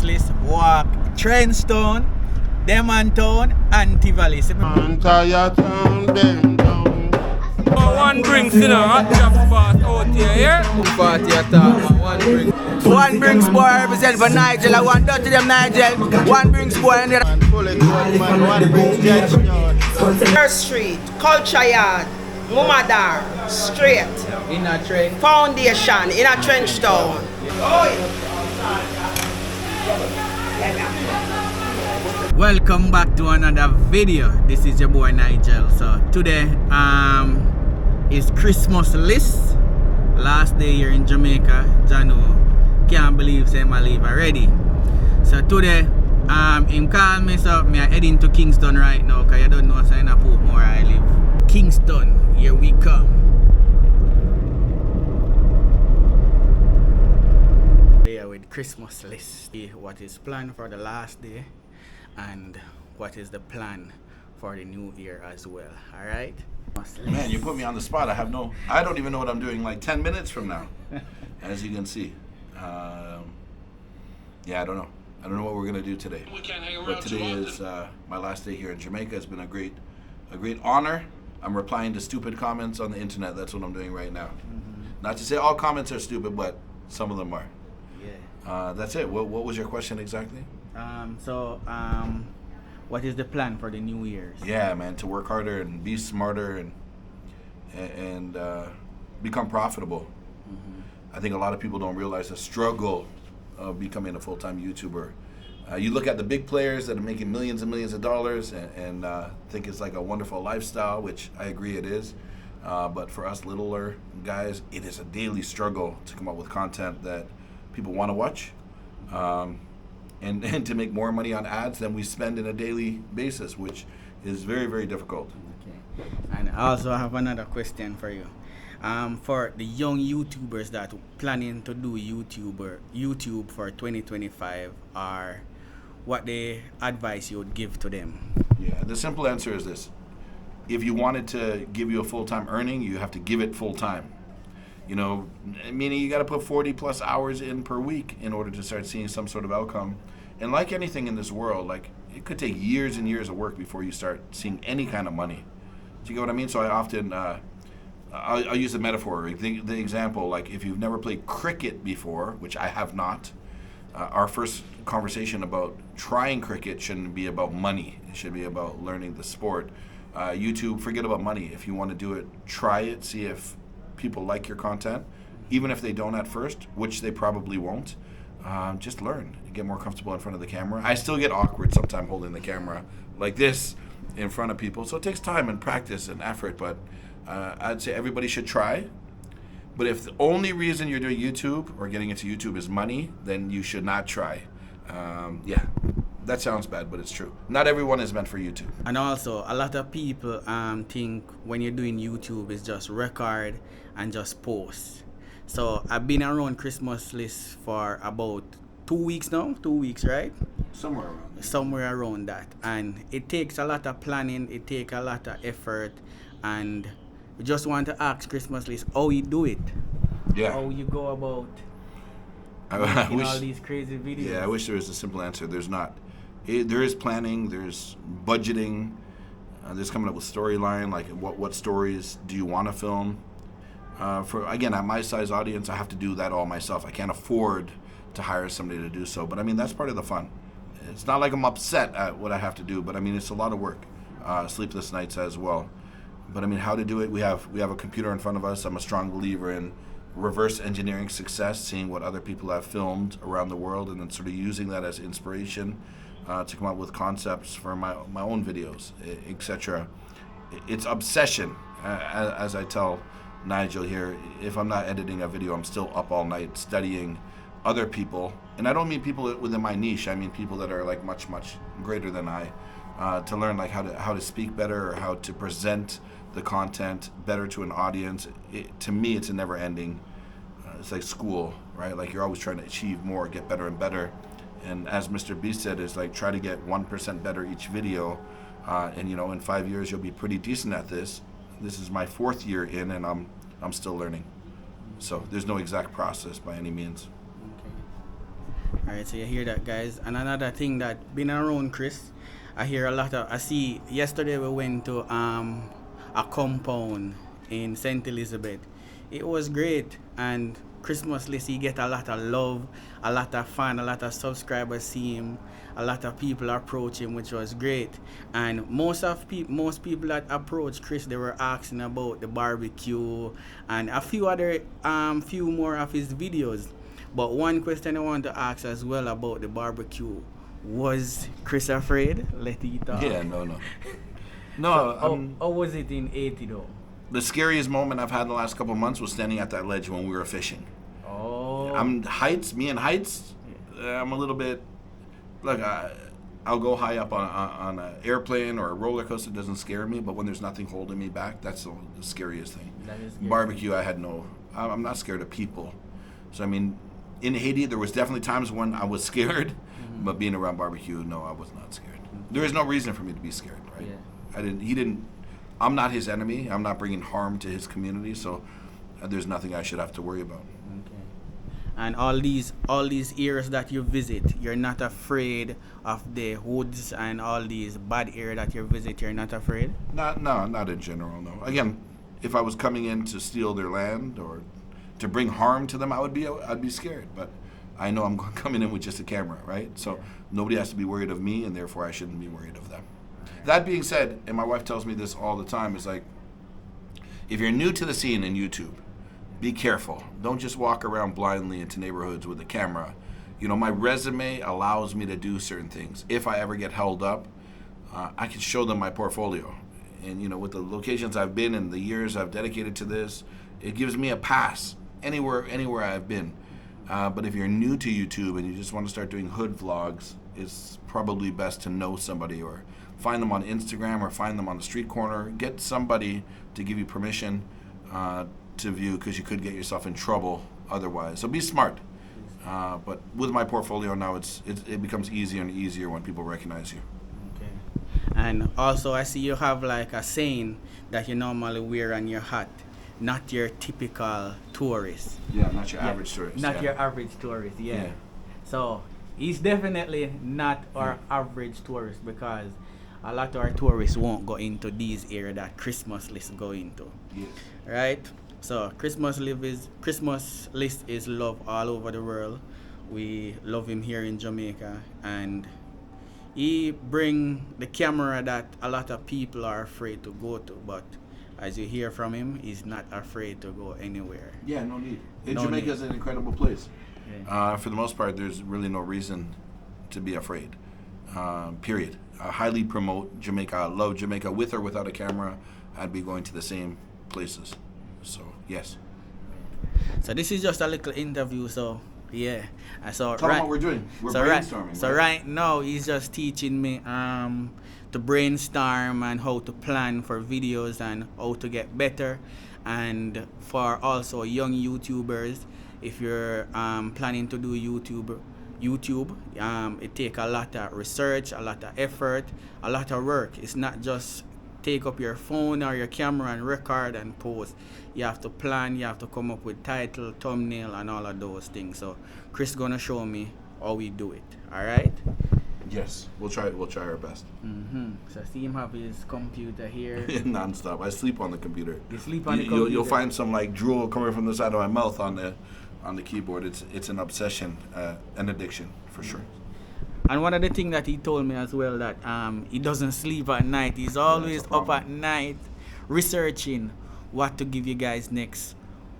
Chrismustlist walk Trenchtown, Denham Town and Tivoli. Entire town, Denham Town. One Brinks, you know, Drapps Boss out here, yeah? Party attack, man. One Brinks. One Brinksbwoy represent for Nigel. I want to them Nigel. One Brinksbwoy and the Man, pull it good, man. One Brinks jet. First Street, Culture Yard, Mumadar, Straight, in a train. Foundation, in a Trenchtown. Welcome back to another video. This is your boy Nigel. So today is Chrismustlist. Last day here in Jamaica. Jano can't believe say I leave already. So today him call me, so me are heading to Kingston right now, cause you don't know so in a Portmore I live. Kingston, here we come. Here with Chrismustlist. See what is planned for the last day and what is the plan for the new year as well. Alright? Man, you put me on the spot. I don't even know what I'm doing like 10 minutes from now, as you can see. Yeah, I don't know. I don't know what we're gonna do today. But today is my last day here in Jamaica. It's been a great honor. I'm replying to stupid comments on the internet. That's what I'm doing right now. Not to say all comments are stupid, but some of them are. Yeah. That's it. What was your question exactly? What is the plan for the New Year's? Yeah, man, to work harder and be smarter and become profitable. I think a lot of people don't realize the struggle of becoming a full-time YouTuber. You look at the big players that are making millions and millions of dollars and think it's like a wonderful lifestyle, which I agree it is. But for us littler guys, it is a daily struggle to come up with content that people want to watch. And to make more money on ads than we spend in a daily basis, which is very, very difficult. Okay. And I also have another question for you. For the young YouTubers that are planning to do YouTube for 2025, are what the advice you would give to them? Yeah, the simple answer is this. If you wanted to give you a full-time earning, you have to give it full-time. You know, meaning you got to put 40 plus hours in per week in order to start seeing some sort of outcome. And like anything in this world, like it could take years and years of work before you start seeing any kind of money. Do you get what I mean? So I often, I'll use a metaphor, the example, like if you've never played cricket before, which I have not, our first conversation about trying cricket shouldn't be about money. It should be about learning the sport. YouTube, forget about money. If you want to do it, try it, see if people like your content, even if they don't at first, which they probably won't. Just learn, get more comfortable in front of the camera. I still get awkward sometimes holding the camera like this in front of people, so it takes time and practice and effort, but I'd say everybody should try. But if the only reason you're doing YouTube or getting into YouTube is money, then you should not try. Yeah, that sounds bad, but it's true. Not everyone is meant for YouTube. And also, a lot of people think when you're doing YouTube, it's just record and just post. So I've been around Chrismustlist for about 2 weeks now. 2 weeks, right? Somewhere around that. And it takes a lot of planning. It takes a lot of effort. And we just want to ask Chrismustlist how you do it. Yeah. How you go about making all these crazy videos. Yeah, I wish there was a simple answer. There's not. There is planning. There's budgeting. There's coming up with storyline. Like what stories do you want to film? For again, at my size audience, I have to do that all myself. I can't afford to hire somebody to do so. But I mean, that's part of the fun. It's not like I'm upset at what I have to do, but I mean, it's a lot of work. Sleepless nights as well. But I mean, how to do it? We have a computer in front of us. I'm a strong believer in reverse engineering success, seeing what other people have filmed around the world, and then sort of using that as inspiration to come up with concepts for my own videos, etc. It's obsession, as I tell Nigel here. If I'm not editing a video, I'm still up all night studying other people, and I don't mean people within my niche. I mean people that are like much greater than I, to learn like how to speak better or how to present the content better to an audience. To me, it's a never-ending. It's like school, right? Like you're always trying to achieve more, get better and better. And as Mr. Beast said, is like try to get 1% better each video, and you know, in 5 years you'll be pretty decent at this. This is my 4th year in, and I'm still learning. So there's no exact process by any means. Okay. Alright, so you hear that, guys. And another thing that been around Chris, I hear a lot of. I see. Yesterday we went to a compound in St. Elizabeth. It was great, and Chrismustlist, he get a lot of love, a lot of fun, a lot of subscribers see him, a lot of people approach him, which was great. And most people that approached Chris, they were asking about the barbecue and a few other few more of his videos. But one question I want to ask as well about the barbecue, was Chris afraid? Let it talk. Yeah, no. So, how was it in 80 though? The scariest moment I've had in the last couple of months was standing at that ledge when we were fishing. Oh. Me and heights, I'm a little bit, like, I'll go high up on an airplane or a roller coaster, doesn't scare me, but when there's nothing holding me back, that's the scariest thing. That is scary. Barbecue, I'm not scared of people. So, I mean, in Haiti, there was definitely times when I was scared, but being around barbecue, no, I was not scared. There is no reason for me to be scared, right? Yeah. I'm not his enemy. I'm not bringing harm to his community, so there's nothing I should have to worry about. Okay. And all these areas that you visit, you're not afraid of the hoods and all these bad areas that you visit. You're not afraid? Not in general. No. Again, if I was coming in to steal their land or to bring harm to them, I'd be scared. But I know I'm coming in with just a camera, right? So nobody has to be worried of me, and therefore I shouldn't be worried of them. That being said, and my wife tells me this all the time, is like, if you're new to the scene in YouTube, be careful. Don't just walk around blindly into neighborhoods with a camera. You know, my resume allows me to do certain things. If I ever get held up, I can show them my portfolio. And, you know, with the locations I've been and the years I've dedicated to this, it gives me a pass anywhere I've been. But if you're new to YouTube and you just want to start doing hood vlogs, it's probably best to know somebody or find them on Instagram or find them on the street corner. Get somebody to give you permission to view, because you could get yourself in trouble otherwise. So be smart. But with my portfolio now, it becomes easier and easier when people recognize you. Okay. And also, I see you have like a saying that you normally wear on your hat. Not your typical tourist. Yeah, not your average tourist. Not your average tourist, yeah. So he's definitely not our average tourist, because a lot of our tourists won't go into these areas that Chrismustlist go into. Yes. Right? So Chrismustlist is love all over the world. We love him here in Jamaica, and he bring the camera that a lot of people are afraid to go to, but as you hear from him, he's not afraid to go anywhere. Yeah, no need. Jamaica is an incredible place. Yeah. For the most part, there's really no reason to be afraid. Period. I highly promote Jamaica. I love Jamaica. With or without a camera, I'd be going to the same places. So, yes. So this is just a little interview, so yeah. Tell them what we're doing. We're brainstorming. Right now, he's just teaching me to brainstorm and how to plan for videos and how to get better. And for also young YouTubers, if you're planning to do YouTube, it takes a lot of research, a lot of effort, a lot of work. It's not just take up your phone or your camera and record and post. You have to plan, you have to come up with title, thumbnail, and all of those things. So Chris gonna show me how we do it. All right? Yes, we'll try our best. So see him have his computer here. Non-stop. I sleep on the computer. You sleep on the computer? You'll find some like drool coming from the side of my mouth on the keyboard. It's an obsession, an addiction for sure. And one of the things that he told me as well, that he doesn't sleep at night. He's always up at night researching what to give you guys next,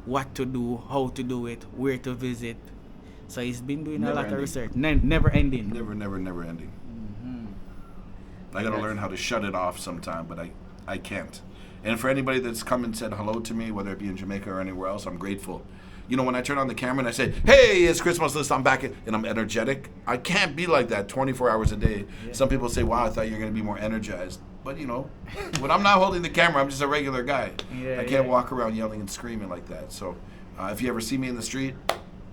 what to do, how to do it, where to visit. So he's been doing a lot of research. Never ending. Never ending. I gotta learn how to shut it off sometime, but I can't. And for anybody that's come and said hello to me, whether it be in Jamaica or anywhere else, I'm grateful. You know, when I turn on the camera and I say, hey, it's Chrismustlist, I'm back, and I'm energetic, I can't be like that 24 hours a day. Yeah. Some people say, wow, I thought you were going to be more energized. But, you know, when I'm not holding the camera, I'm just a regular guy. I can't walk around yelling and screaming like that. So if you ever see me in the street,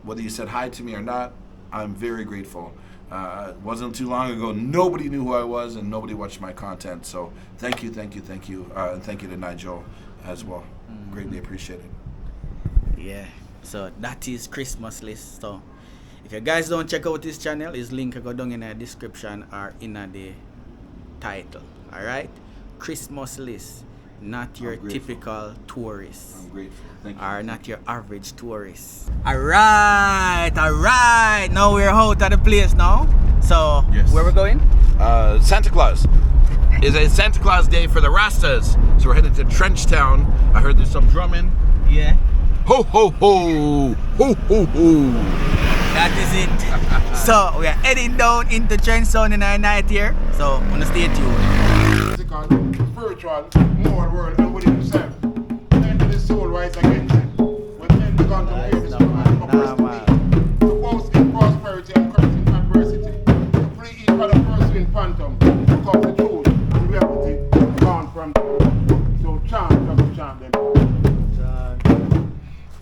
whether you said hi to me or not, I'm very grateful. It wasn't too long ago, nobody knew who I was and nobody watched my content. So thank you. And thank you to Nigel as well. Greatly appreciated. Yeah. So that is Chrismustlist. So If you guys don't check out this channel, his link will go down in the description or in the title. Alright? Chrismustlist. Not your typical tourist. I'm grateful. Thank you. Or not your average tourist. Alright. Now we're out of the place now. So, Yes. where we going? Santa Claus. It's a Santa Claus day for the Rastas. So we're headed to Trenchtown. I heard there's some drumming. Yeah. Ho ho ho! Ho ho ho! That is it. So, we are heading down into Trenchtown in our night here. So, wanna stay tuned. Physical, spiritual, moral world, and within himself. Enter the soul rise against him. When men began to hear this command from us to boast in prosperity and curse in adversity. To flee each other pursuing phantom. Because the truth and reality gone from them. So chant, we go chant them.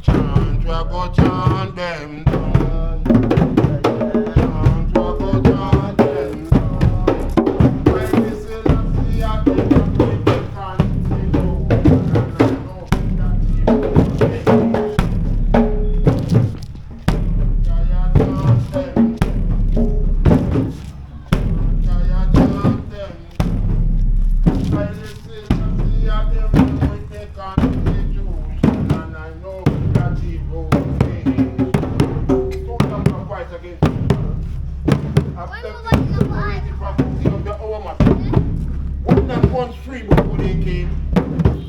Chant, we go chant them down.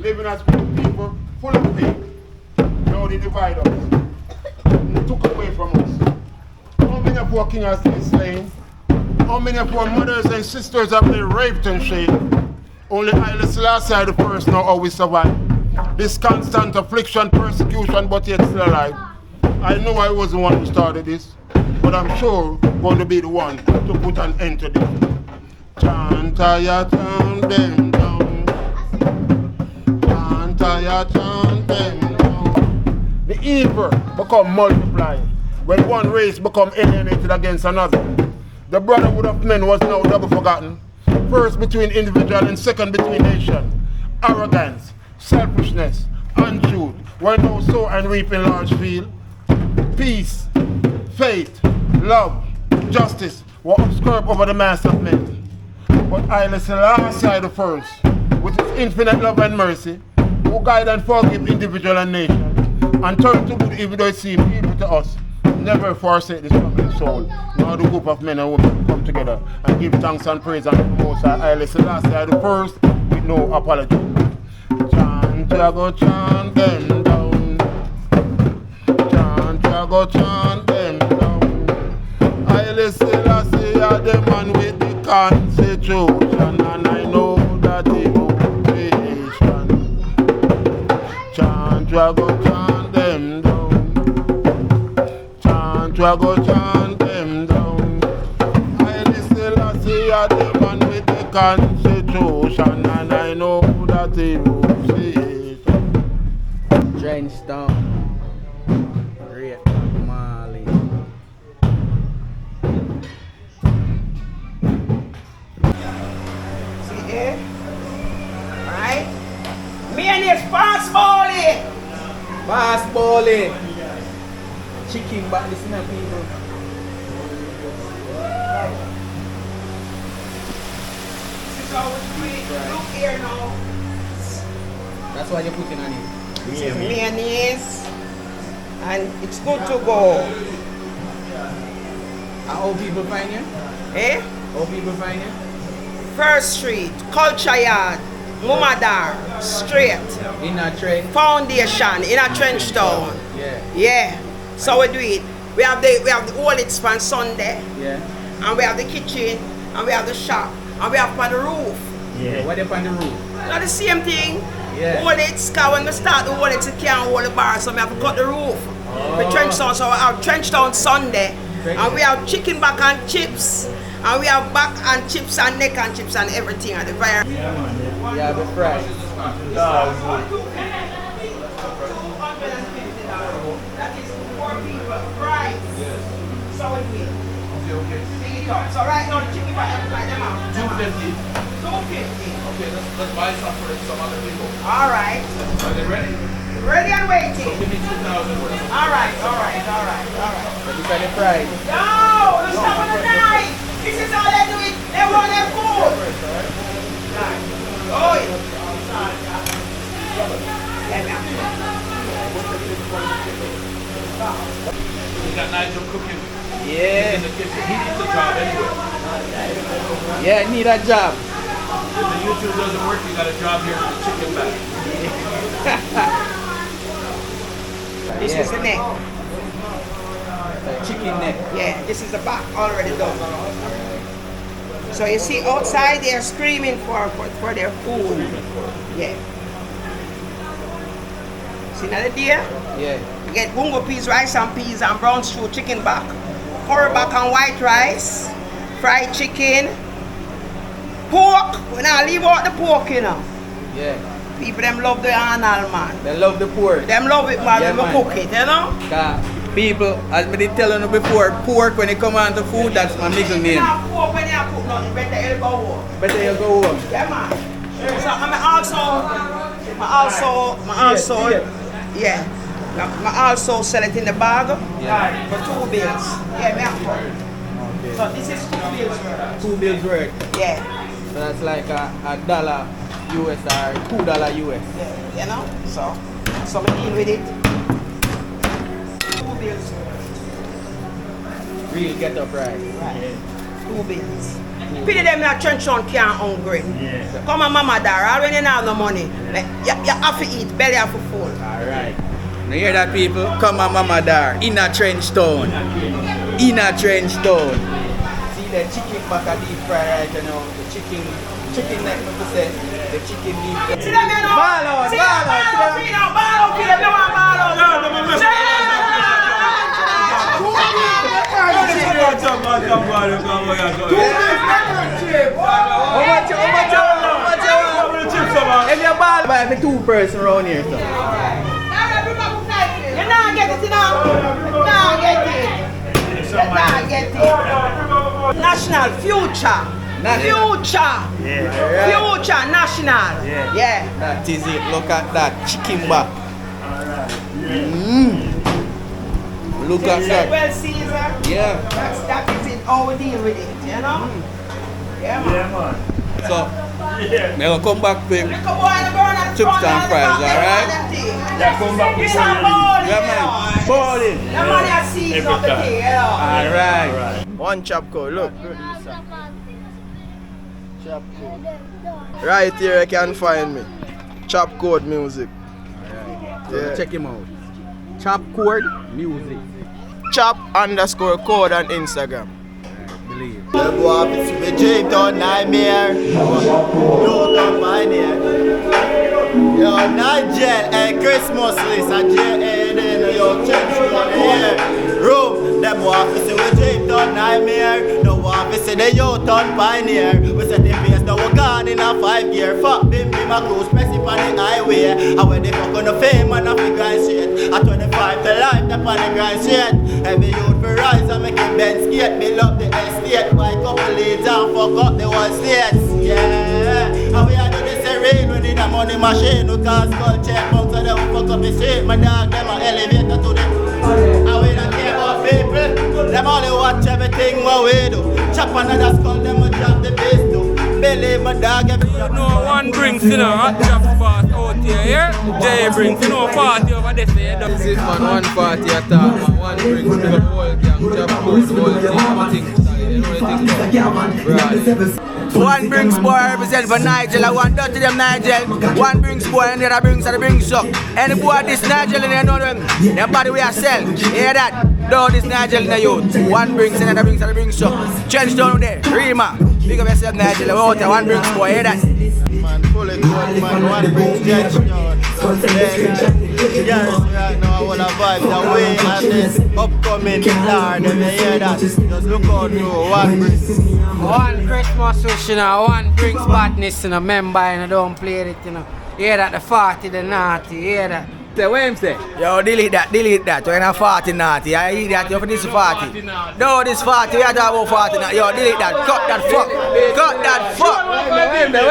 Living as people full of pain. Now they divide us. They took away from us. How many of our kings have been slain? How many of our mothers and sisters have been raped and shamed? Only Haile Selassie the first know how we survive. This constant affliction, persecution, but yet still alive. I know I was the one who started this, but I'm sure I'm going to be the one to put an end to this. Chant, ya chant them down. Chant them down. The evil become multiplied when one race become alienated against another. The brotherhood of men was now double forgotten. First between individual and second between nation. Arrogance, selfishness, untruth were now sow and reap in large field. Peace, faith, love, justice were obscured over the mass of men. But Haile Selassie the first, with his infinite love and mercy, who guide and forgive individual and nation, and turn to good even though it seems evil to us, never forsake the struggling soul. Now the group of men and women come together and give thanks and praise unto the Most High Haile Selassie the first, with no apology. Chant, go chant them down. Chant, go chant them down. Haile Selassie the man with the constitution, and I know that he will creation. Chant, go chant them down. Chant, go chant them down. Haile Selassie the man with the constitution, and I know that he will creation. Trenchtown. Great Mali. See there? Right? Me and his Boss Bowley. Boss Bowley. Chicken back this in people. This is how we do it. Look here now. That's why you're putting on it. This is mayonnaise. And it's good to go. How people find you? Eh? How people find you? First Street, Culture Yard, Mumadar, Straight, In a train. Foundation, in a Trenchtown. Yeah. Yeah. So we do it. We have the whole it's on Sunday, Yeah. and we have the kitchen, and we have the shop, and we have on the roof. Yeah. What up on the roof? Not the same thing. Yeah. Whole it's cause when we start the whole it's it can't hold the bar, so we have to cut the roof. We Trenchtown, so we have Trenchtown Sunday, and we have chicken back and chips, and we have back and chips and neck and chips and everything at the fire. Yeah, the fries. That is 4 people price. So it will. Okay. Pick it up. So right now the chicken back them out. 250. 250. Okay, let's buy some for some other people. All right. Are they ready? Ready and waiting. Give me 2,000 worth. Alright. But this is the price. No, this is not for the night. This is how they do it. They want their food. Oh, You got Nigel cooking Yeah. in the kitchen. He needs a job anyway. Yeah, I need a job. If the YouTube doesn't work, you got a job here with the chicken back. this is the neck. Chicken neck. Yeah, this is the back already done. So you see outside they're screaming for their food. Yeah. See another deer? Yeah. You get bungo peas, rice and peas and brown stew chicken back. Curry back and white rice. Fried chicken. Pork. We now leave out the pork, you know. Yeah. People them love the anal, man. They love the pork. Them love it, man, Yeah, when we man. cook it, you know? People, as me did tell you before, pork when it come on to food, that's my middle name. Now pork when you cook nothing, better you go home. Better you go home. Yeah, man. So I also sell it in the bag for 2 bills. Yeah, me have one. So this is 2 bills worth. 2 bills worth. Yeah. So that's like a $1 US or $2 US. Yeah, you know? So we deal with it. 2 bills worth. Real get up right. Right. 2 bills. Pity them in trench on can't hungry. Yeah. Come on, mama there, already have no money. You have to eat, belly have to full. Alright. You hear that, people? Come on, mama there. In a trench town. In a trench town. See the chicken back at deep fry right now. The chicken neck, what to say? The chicken deep fry. See them, you know? Ball out. See them, ball out, feed them, no one ball out. If you're ball by the 2 person around here, so. You not get it, you know? Not get it. Not get it. National, future. Future. Future, national. Yeah. That is it. Look at that chicken back. Look at that. Well, Caesar. Yeah. That is it. How we deal with it, you know? Yeah, man. So, we will come back with Chips and fries, alright? Yeah, come back with balling. Yeah, man. Balling. The money I see is not the thing, you know? Alright. One chop code, look. Right here you can find me. Chop Code Music. So check him out. Chop Code Music. Chop_code on Instagram. Believe. The boy is with Jamaica nightmare. No come find here. Yo, Nigel and Chrismustlist and J.A.N. Yo, change from here. Room, them office with Jamaica nightmare. No office in the Yo-Town Pioneer. We set the pace, now we're gone in a 5 year. Fuck them, be my cruise, press it on the highway. And when they fuck on the fame and off the grind shit. At 25 to life, they on the grind shit. Every youth for rise and make it bend skate. Build up the estate, buy couple leads and fuck up the whole states. Yeah, and we are doing this rain, we need a money machine. We can't skull check, bunks and then we fuck up the street. My dog, them are elevator to the. And we don't care about people. Them only watch everything what we do. Chop another skull, them will drop the bass too. Believe my dog, every You know, one Brinks, you know, hot Drapps Boss out here, yeah? Jay Brinks, you know, party over there, yeah? This is man, one party at all, man. One Brinks, the whole gang, Chop Code, the whole thing, One Brinksbwoy represent for Nigel, I want dirty them Nigel. One Brinksbwoy and the other Brinks and the Brinks up. Any boy this Nigel and they know them. Their body we are sell. Hear that? No, this Nigel in the youth. One Brinks and the other Brinks and the Brinks up. Trench down there, Rima. Big up yourself Nigel, we out there, one Brinksbwoy, hear that? man, fully good, man, one Brinks judge now. Yes, right now I wanna vibe the way and this upcoming star, them you hear that? Just look out through one Brinks. One Chrismustlist, you know, one Brinks badness, you know, member, you know, don't play it, you know. Hear that, the 40, the naughty, hear that. Say, what him say? Yo, delete that. You're not 40 naughty. I hear that, you're for this 40. No, this 40, we are talking about 40 naughty. Yo, delete that. Cut that fuck. Cut that fuck. Where him there?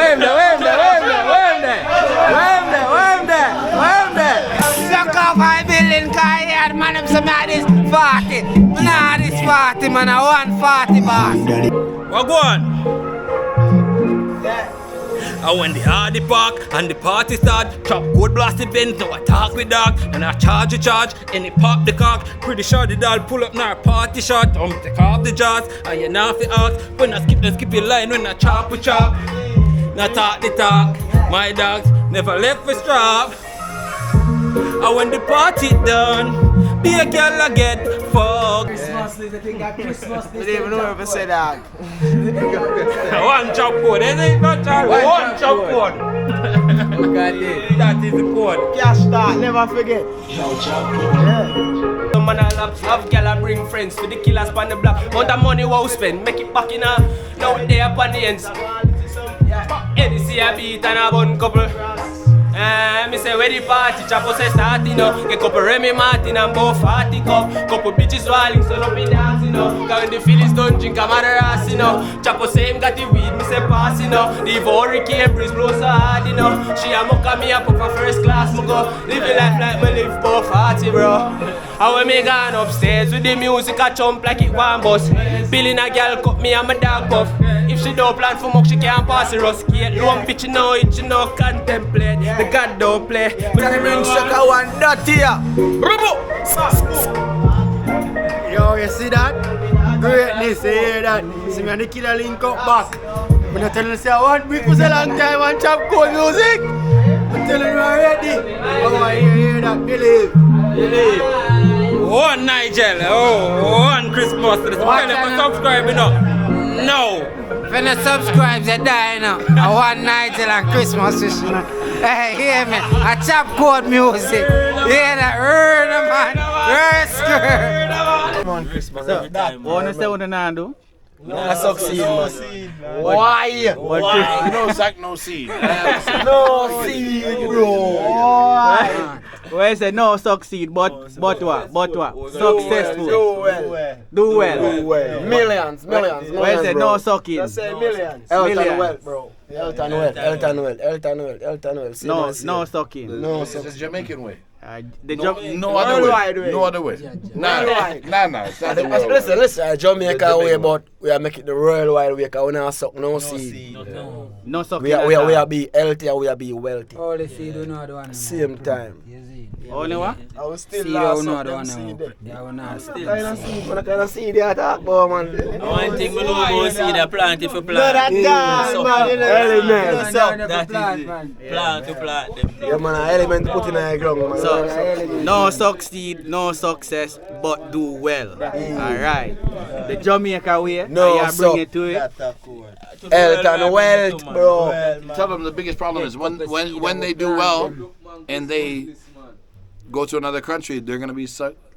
5 billion car yard, man, them say me this 40. Nah, this 40, man, I 140 boss. What go on? I went the hardy park and the party start. Chop good blast event, now I talk with dog. And I charge and he pop the cock. Pretty sure the dog pull up now party shot. Take off the jaws and you know the ask. When I skip your line, when I chop we chop. Now talk the talk, my dogs never left for strap. And when the party done, be a girl I get fucked. Chrismustlist, I think that Chrismustlist. I don't even know if I say that. One chop code, isn't it? One chop code. That is the code. Cash start, never forget. Some man I love girl and bring friends to the killers on the block. Amount of money wow spend, make it back in a. Now they up on the ends. Any see a beat and a bun couple. Me say where the party, Chapo say start, you know. Get couple Remy Martin and both 40 cup. Couple bitches walling, so don't be dancing, you know. Cause when the Phillies don't drink, I'm at her ass, you know. Chapo say him got the weed, me say pass, you know. The Tivoli Cambridge blow so hard, you know. She a muck me up for first class, me go. Live your life like me live for 40, bro. And when me gone upstairs with the music, I jump like it one bus. Billing a girl cut me and my dog buff. If she don't plan for much, she can't pass the rust gate. Long bitch, you know it, you know, contemplate. The God don't play. But I bring sucker one dirty here. Yo, you see that? Greatness, you hear that? See me and the killer link up back. When I tell you, say I want brick for a long time and chop cold music. I'm telling you already. Oh, I hear that, believe. One Nigel, one Chrismustlist. Why never subscribe, you know? No. When you subscribe, you die, you know. I want Nigel and Chrismustlist, you know. Hey, hear me? I chop code music. Hear that? Man. Come on, Christmas. So, what you say what you do? I succeed, man. Why? No sack, no seed. No seed, bro. Why? Where say no succeed, but what? Successful. Do well. Millions. Where say no sucking? I say millions. Millions. Bro. Elton well. No sucking. No It's sucking. the Jamaican way. No other way. Nah. It's not the world. Listen, Jamaica way, but we are making the royal wide way, because we not suck no seed. No sucking. We are be healthy and we are be wealthy. All the seed we know the one. Same time. Only what? I was still See, last you know up the them one seed. Yeah, we know. What kind of seed they talk about, man? One thing we know about seed, a plant if you No, plant. that guy, man. Element. That is it. Plant to plant them. Yeah, man, an element put in the ground, man. So, no succeed, no success, but do well. Alright. The Jamaica way, No, I bring it to it. Health and wealth, bro. Tell them the biggest problem is when they do well and they go to another country, they're going to be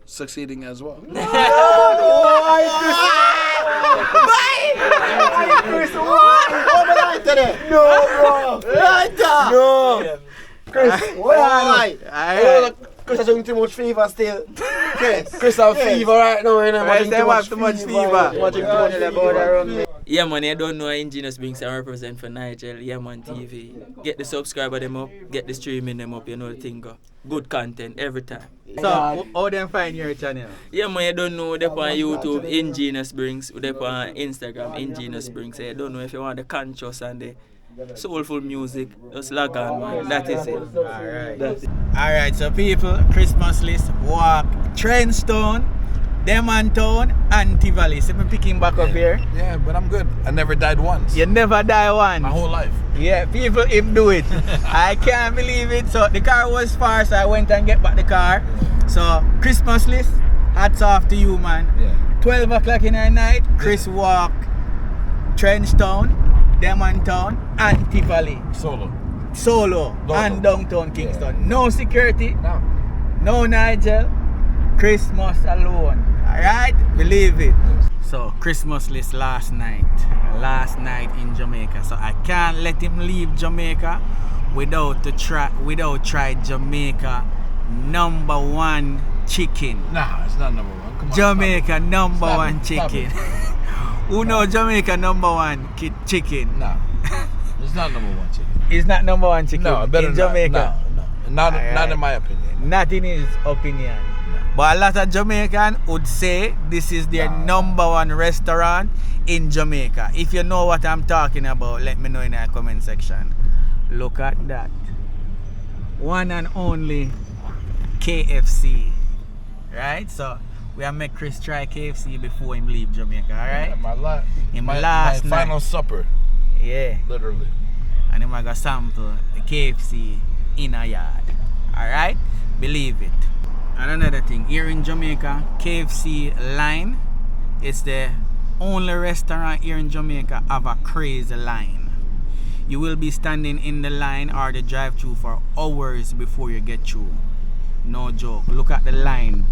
succeeding as well. No, Chris, why? Chris is doing too much fever still. Chris have fever right now, you know. Too much fever. Yeah, man, I don't know how Ingenious Brinks I represent for Nigel. Yeah, man, TV. Get the subscriber them up, get the streaming them up, you know the thing go. Good content every time. So, how them find your channel? Yeah, man, I don't know. They're on YouTube, Ingenious Brinks. They're on Instagram, Ingenious Brinks. I don't know if you want the conscious and the soulful music. Just log on, man. That is it. Alright, so people, Chrismustlist walk Trenchtown, Denham Town, and Tivoli. See me picking back up here. Yeah, but I'm good. I never died once. You never die once. My whole life. Yeah, people him do it. I can't believe it. So the car was far, so I went and get back the car. So Chrismustlist, hats off to you, man. Yeah. 12 o'clock in the night, Chris walk Trenchtown, Denham Town, and Tivoli. Solo and Downtown Kingston. No security, no Nigel, Christmas alone. Alright? Believe it. So Chrismustlist last night in Jamaica. So I can't let him leave Jamaica without try Jamaica #1 chicken. Nah, it's not #1. Come on. Jamaica #1 chicken. Who know Jamaica #1 chicken? Nah. It's not #1 chicken. It's not #1 chicken No, better in Jamaica. No. Not in my opinion. Not in his opinion. But a lot of Jamaican would say this is their number one restaurant in Jamaica. If you know what I'm talking about, let me know in the comment section. Look at that. One and only KFC. Right? So we have make Chris try KFC before him leave Jamaica, alright? My last night. final supper. Yeah. Literally. And him gonna sample the KFC in a yard. Alright? Believe it. And another thing, here in Jamaica, KFC line is the only restaurant here in Jamaica have a crazy line. You will be standing in the line or the drive-thru for hours before you get through. No joke. Look at the line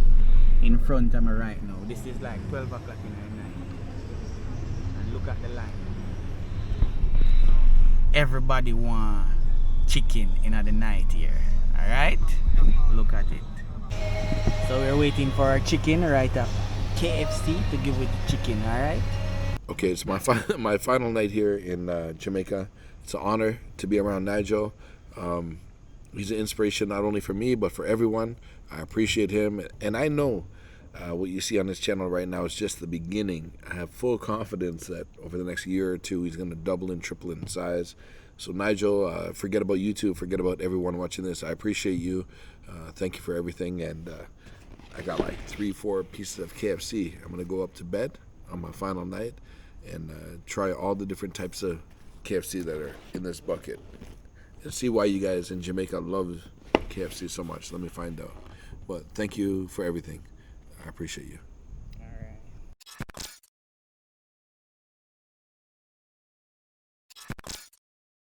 in front of me right now. This is like 12 o'clock in the night. And look at the line. Everybody want chicken in the night here. Alright? Look at it. So we're waiting for our chicken right up KFC to give it chicken, alright? Okay, it's my final night here in Jamaica. It's an honor to be around Nigel. He's an inspiration not only for me, but for everyone. I appreciate him. And I know what you see on this channel right now is just the beginning. I have full confidence that over the next year or two, he's going to double and triple in size. So Nigel, forget about YouTube, forget about everyone watching this. I appreciate you. Thank you for everything. And I got like 3-4 pieces of KFC. I'm going to go up to bed on my final night and try all the different types of KFC that are in this bucket. And see why you guys in Jamaica love KFC so much. Let me find out. But thank you for everything. I appreciate you.